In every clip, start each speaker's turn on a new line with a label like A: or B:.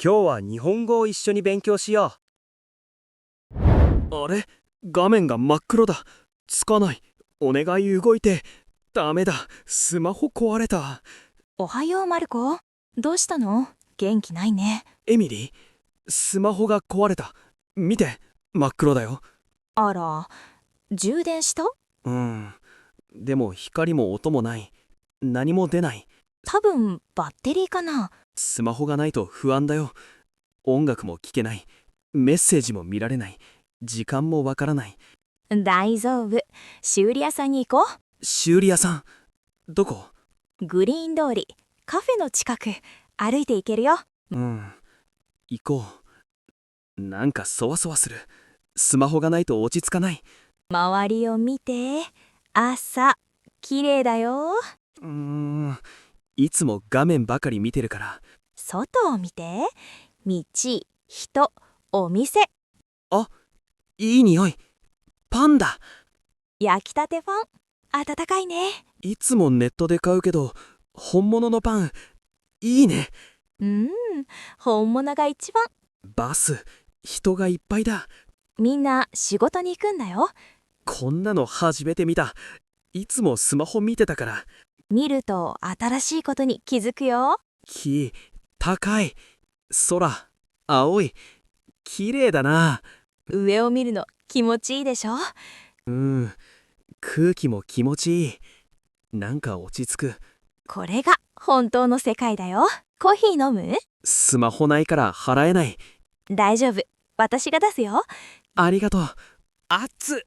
A: 今日は日本語を一緒に勉強しよ
B: あれ、画面が真っ黒だ。つかない。お願い動いて。ダメだ。スマホ壊れた。
C: おはようマルコ。どうしたの？元気ないね。
B: エミリー、スマホが壊れた。見て、真っ黒だよ。
C: あら、充電した？
B: でも光も音もない。何も出ない。
C: 多分バッテリーかな。
B: スマホがないと不安だよ。音楽も聴けない。メッセージも見られない。時間もわからない。
C: 大丈夫。修理屋さんに行こ
B: 修理屋さん、どこ？
C: う。グリーン通り、カフェの近く、歩いて行けるよ。
B: 行こう。なんかそわそわする。スマホがないと落ち着かない。
C: 周りを見て。朝、綺麗だよ。
B: いつも画面ばかり見てるから。
C: 外を見て。道、人、お店。
B: あ、いい匂い。パンだ。
C: 焼きたてパン。温かいね。
B: いつもネットで買うけど、本物のパン、いいね。
C: 本物が一番。
B: バス、人がいっぱいだ。
C: みんな仕事に行くんだよ。
B: こんなの初めて見た。いつもスマホ見てたから。
C: 見ると新しいことに気づくよ。
B: 木、高い。空、青い。綺麗だな。
C: 上を見るの気持ちいいでしょ？
B: 空気も気持ちいい。なんか落ち着く。
C: これが本当の世界だよ。コーヒー飲む？
B: スマホないから払えない。
C: 大丈夫。私が出すよ。
B: ありがとう。熱っ。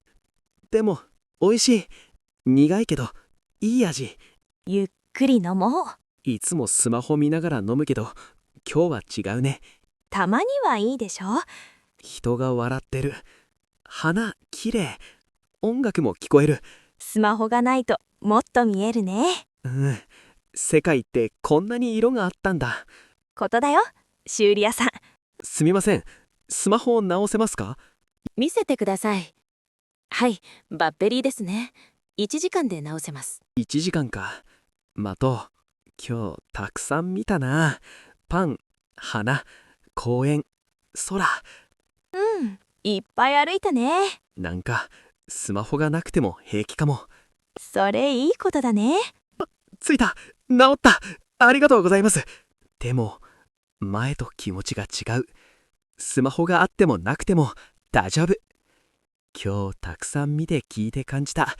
B: でも、美味しい。苦いけど、いい味。
C: ゆっくり飲もう。
B: いつもスマホ見ながら飲むけど、今日は違うね。
C: たまにはいいでしょ？
B: 人が笑ってる。花、きれい。音楽も聞こえる。
C: スマホがないともっと見えるね。
B: 世界ってこんなに色があったんだ。
C: ことだよ、修理屋さん。
B: すみません。スマホを直せますか？
D: 見せてください。はい、バッテリーですね。1時間で直せます。
B: 1時間か。待とう。今日たくさん見たな。パン、花、公園、空。
C: いっぱい歩いたね。
B: なんかスマホがなくても平気かも。
C: それいいことだね。
B: ついた。治った。ありがとうございます。でも前と気持ちが違う。スマホがあってもなくても大丈夫。今日たくさん見て聞いて感じた。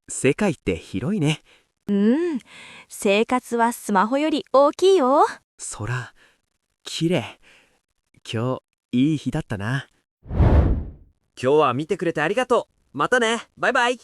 B: 世界って広いね。
C: 生活はスマホより大きいよ。
B: 空、きれい。今日いい日だったな。
A: う。今日は見てくれてありがとう。またね。バイバイ。